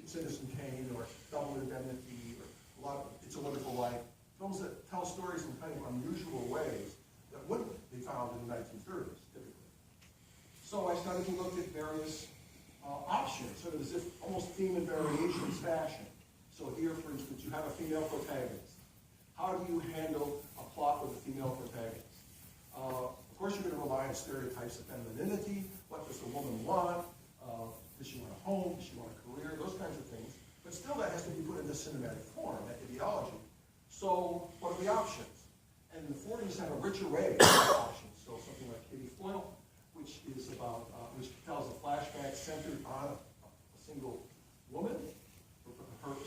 Citizen Kane or Double Indemnity or a lot of It's a Wonderful Life, films that tell stories in kind of unusual ways that wouldn't be found in the 1930s, typically. So I started to look at various options, sort of as if almost theme and variations fashion. So here, for instance, you have a female protagonist. How do you handle a plot with a female protagonist? Of course, you're going to rely on stereotypes of femininity. What does the woman want? Does she want a home? Does she want a career? Those kinds of things. But still, that has to be put into cinematic form, that ideology. So what are the options? And the 40s had a rich array of options. So something like Kitty Foyle, which is about, which tells a flashback centered on a single woman.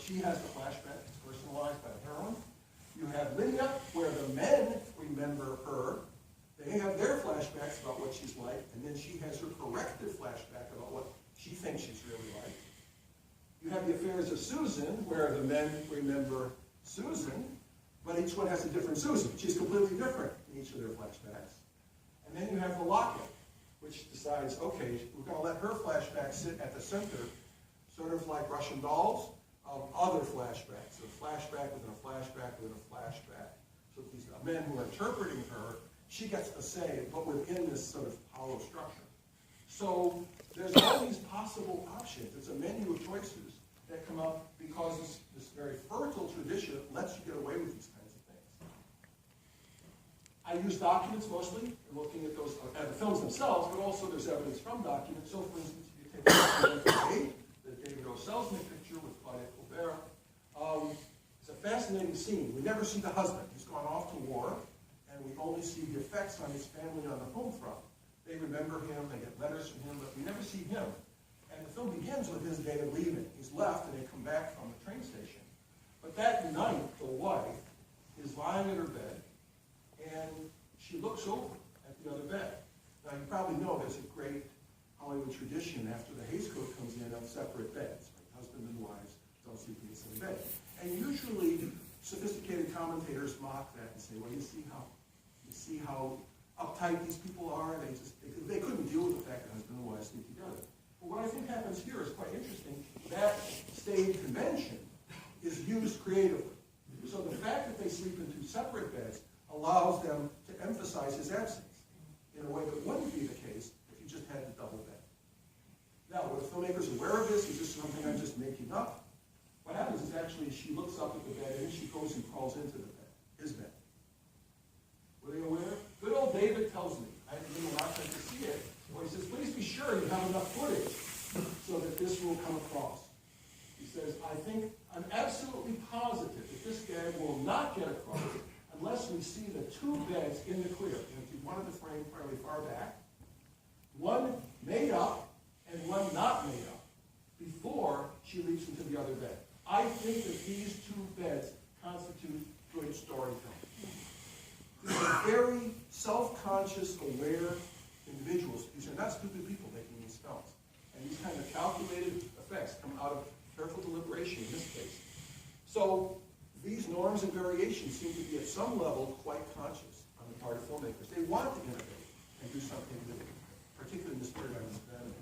She has the flashback, it's personalized by the heroine. You have Lydia, where the men remember her. They have their flashbacks about what she's like, and then she has her corrective flashback about what she thinks she's really like. You have the affairs of Susan, where the men remember Susan, but each one has a different Susan. She's completely different in each of their flashbacks. And then you have the Locket, which decides, okay, we're going to let her flashback sit at the center, sort of like Russian dolls, of other flashbacks. So a flashback within a flashback within a flashback. So these men who are interpreting her, she gets to say, but within this sort of hollow structure. So there's all these possible options. It's a menu of choices that come up because this very fertile tradition lets you get away with these kinds of things. I use documents mostly, in looking at those, at the films themselves, but also there's evidence from documents. So for instance, if you take the David O. Selznick picture with Claudia Colbert, it's a fascinating scene. We never see the husband. He's gone off to war, and we only see the effects on his family on the home front. They remember him, they get letters from him, but we never see him. And the film begins with his day of leaving. He's left, and they come back from the train station. But that night, the wife is lying in her bed, and she looks over at the other bed. Now, you probably know there's a great Hollywood tradition after the Hays Code comes in of separate beds. Right? Husband and wives don't sleep in the same bed. And usually, sophisticated commentators mock that and say, well, you see how uptight these people are. They couldn't deal with the fact that husband and wife sleep together. But what I think happens here is quite interesting. That staid convention is used creatively. So the fact that they sleep in two separate beds allows them to emphasize his absence in a way that wouldn't be the case if you just had the double bed. Now, were the filmmakers aware of this? Is this something I'm just making up? What happens is actually she looks up at the bed and she goes and crawls into the bed, his bed. Were they aware? Good old David tells me, I haven't been allowed to see it, well, he says, please be sure you have enough footage so that this will come across. He says, I'm absolutely positive that this gag will not get across unless we see the two beds in the clear. And if you wanted the frame fairly far back, one made up and one not made up before she leaps into the other bed. I think that these two beds constitute good storytelling. These are very self-conscious, aware individuals. These are not stupid people making these films. And these kind of calculated effects come out of careful deliberation in this case. So these norms and variations seem to be at some level quite conscious on the part of filmmakers. They want to innovate and do something new, particularly in this period I'm examining.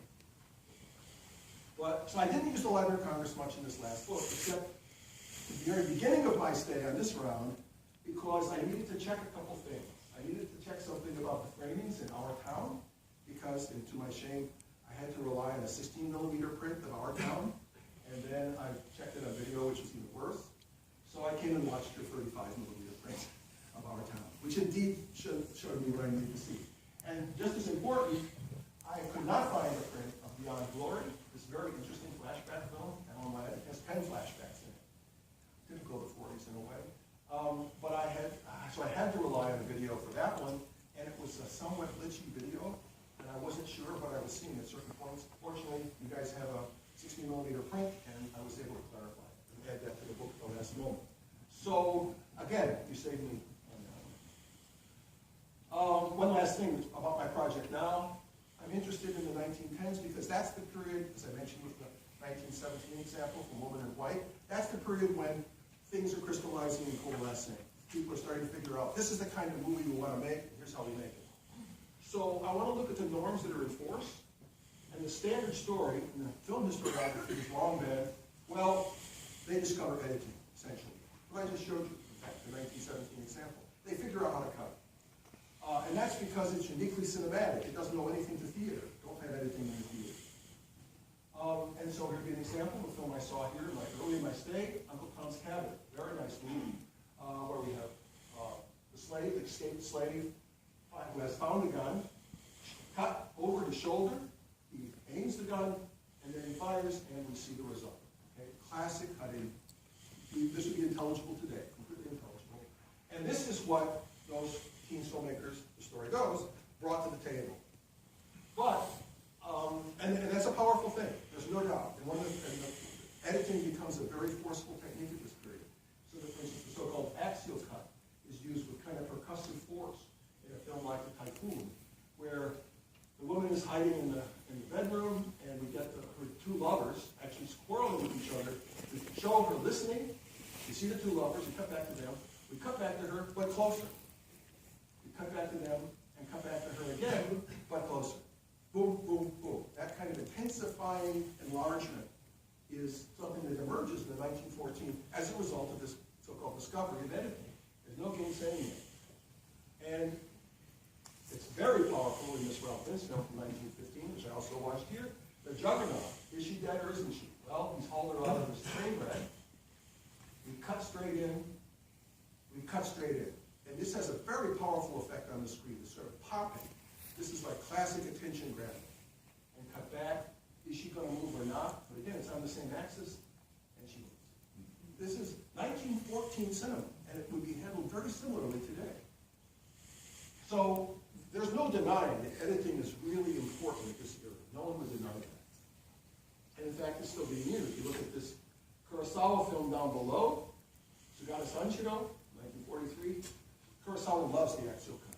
So I didn't use the Library of Congress much in this last book, except at the very beginning of my stay on this round, because I needed to check a couple things. I needed to check something about the framings in Our Town, because, and to my shame, I had to rely on a 16mm print of Our Town, and then I checked it on video, which was even worse. So I came and watched your 35mm print of Our Town, which indeed showed me what I needed to see. And just as important, I could not find a print of Beyond Glory, this very interesting flashback film. Alan Ladd has 10 flashbacks in it. Typical of the 40s in a way. But so I had to rely on a video for that one, and it was a somewhat glitchy video, and I wasn't sure what I was seeing at certain points. Fortunately, you guys have a 16mm print, and I was able to clarify it and add that to the book at the last moment. So, again, you saved me on that one. One last thing about my project now. I'm interested in the 1910s because that's the period, as I mentioned with the 1917 example from Woman in White, that's the period when things are crystallizing and coalescing. People are starting to figure out, this is the kind of movie we want to make, and here's how we make it. So I want to look at the norms that are in force, and the standard story in the film historiography has long been, They discover editing, essentially. What I just showed you, in fact, the 1917 example. They figure out how to cut it. And that's because it's uniquely cinematic. It doesn't know anything to theater. Don't have editing in the theater. And so here's an example of a film I saw here early in my stay, Uncle Tom's Cabin. Very nice movie, where we have the slave, the escaped slave, who has found a gun, cut over his shoulder. He aims the gun, and then he fires, and we see the result. Okay? Classic cutting. This would be intelligible today, completely intelligible. And this is what those teen filmmakers, the story goes, brought to the table. But, and that's a powerful thing, there's no doubt. And the editing becomes a very forceful technique at this period. So that, for instance, the so-called axial cut is used with kind of percussive force in a film like The Tycoon, where the woman is hiding in the bedroom, and we get her two lovers actually quarreling with each other. We show her listening. You see the two lovers. We cut back to them. We cut back to her, but closer. We cut back to them and cut back to her again, but closer. Boom, boom, boom. That kind of intensifying enlargement is something that emerges in the 1914 as a result of this so-called discovery of editing. There's no gainsaying it. And it's very powerful in this Ralph Fiennes film from 1915, which I also watched here. The Juggernaut. Is she dead or isn't she? Well, he's hauled her out of his train wreck. We cut straight in. We cut straight in. And this has a very powerful effect on the screen. It's sort of popping. This is like classic attention grabbing. And cut back. Is she going to move or not? But again, it's on the same axis, and she moves. This is 1914 cinema, and it would be handled very similarly today. So there's no denying that editing is really important at this era. No one would deny that. And in fact, it's still being used. You look at this Kurosawa film down below, Sugata Sanshiro, 1943. Kurosawa loves the axial cut.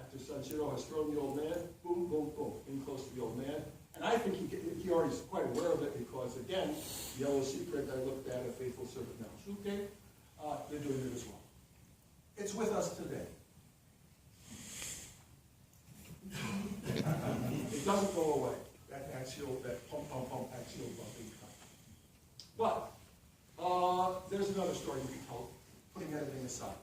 After Sanshiro has thrown the old man, boom, boom, boom, in close to the old man. And I think he already is quite aware of it because, again, Yellow Secret, I looked at, A Faithful Servant Now Shuke, they're doing it as well. It's with us today. It doesn't go away, that axial, that pump, pump, pump, axial bumping cut. But there's another story you can tell, putting editing aside.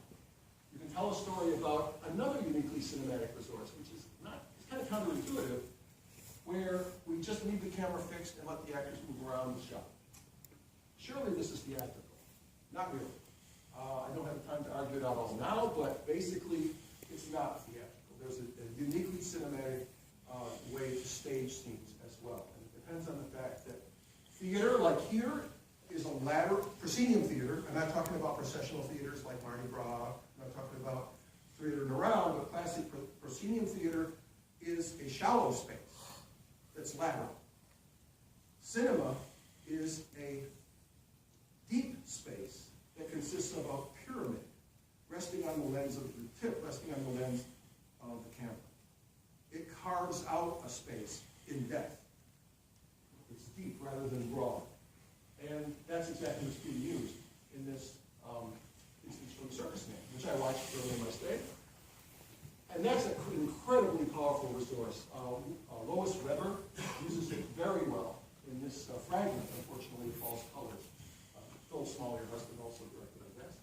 You can tell a story about another uniquely cinematic resource, which is not, it's kind of counterintuitive, where we just leave the camera fixed and let the actors move around the shot. Surely this is theatrical. Not really. I don't have time to argue it out all now, but basically it's not theatrical. There's a uniquely cinematic way to stage scenes as well. And it depends on the fact that theater, like here, is a ladder, proscenium theater. I'm not talking about processional theaters like Mardi Gras. I'm not talking about theater around, but classic proscenium theater is a shallow space that's lateral. Cinema is a deep space that consists of a pyramid resting on the lens of the tip, resting on the lens of the camera. It carves out a space in depth. It's deep rather than broad. And that's exactly what's being used in this instance from Circus Man, which I watched earlier in my stay. And that's an incredibly powerful resource. Lois Weber uses it very well in this fragment, unfortunately, False Colors. Phil Small, your husband, also directed, I guess,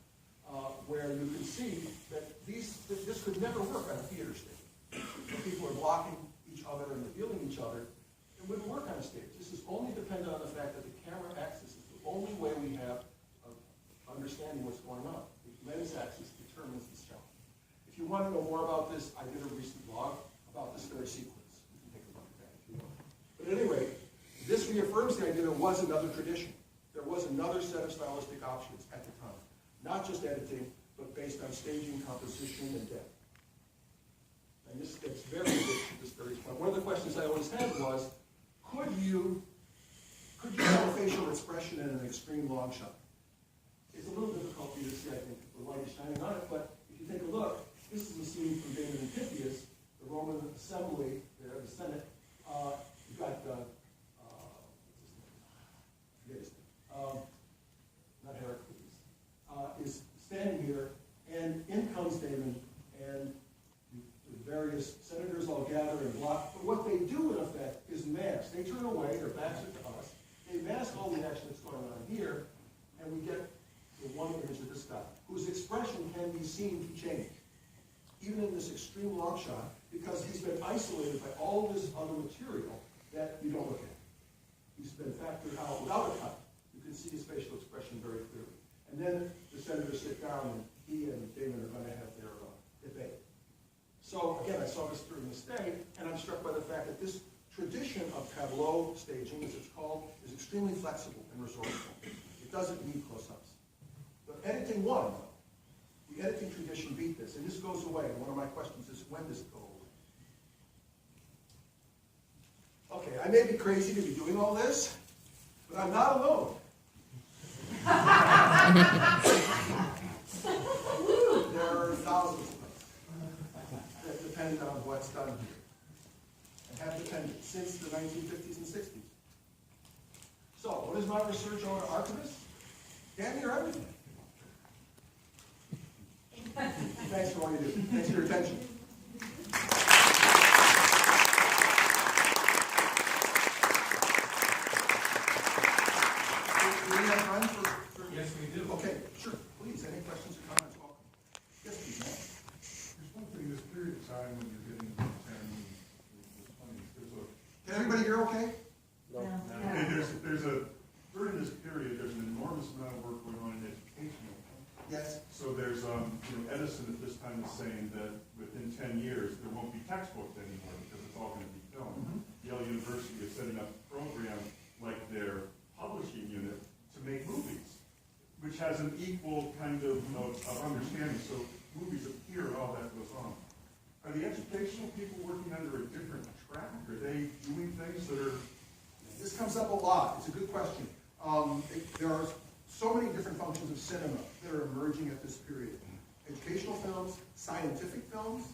where you can see that this could never work on a theater stage. When people are blocking each other and revealing each other, it wouldn't work on a stage. This is only dependent on the fact that the camera axis is the only way we have of understanding what's going on. The lens axis determines the shot. If you want to know more about this, I did a recent blog about this very sequence. You can take a look at that if you want. But at any rate, this reaffirms the idea there was another tradition. There was another set of stylistic options at the time. Not just editing, but based on staging, composition, and depth. And this gets very rich at this very point. One of the questions I always had was, could you have a facial expression in an extreme long shot? It's a little difficult for you to see, I think, if the light is shining on it, but if you take a look, this is a scene from Damon and Pythias, the Roman assembly, the Senate. You've got, what's his name? Not Heracles, is standing here, and in comes Damon, and the various senators all gather and block. But what they do, in effect, is mask. They turn away, their backs are to us. They mask all the action that's going on here, and we get the one image of this guy, whose expression can be seen to change, even in this extreme long shot, because he's been isolated by all of this other material that you don't look at. He's been factored out without a cut. You can see his facial expression very clearly. And then the senators sit down, and he and Damon are going to have their debate. So again, I saw this during the stay, and I'm struck by the fact that this tradition of tableau staging, as it's called, is extremely flexible and resourceful. It doesn't need close-ups. But editing won, though. The editing tradition beat this, and this goes away. And one of my questions is, when does it go away? Okay, I may be crazy to be doing all this, but I'm not alone. There are thousands of us that depend on what's done here, and have depended since the 1950s and 60s. So, what is my research on archivists? Damn near everything. Thanks for all you do. Thanks for your attention. Do we have time for... Yes, we do. Okay, sure. Please, any questions or comments? Welcome. Yes, please, ma'am. There's one thing, this period of time when you're getting into the 10s, the 20s, Can everybody hear okay? during this period, there's an enormous amount of work going on in educational. Yes. So there's, Edison at this time is saying that within 10 years, there won't be textbooks anymore because it's all going to be filmed. Mm-hmm. Yale University is setting up a program like their publishing unit to make movies, which has an equal kind of understanding. So movies appear and all that goes on. Are the educational people working under a different track? Are they doing things that are... This comes up a lot. It's a good question. There are so many different functions of cinema that are emerging at this period. Educational films, scientific films,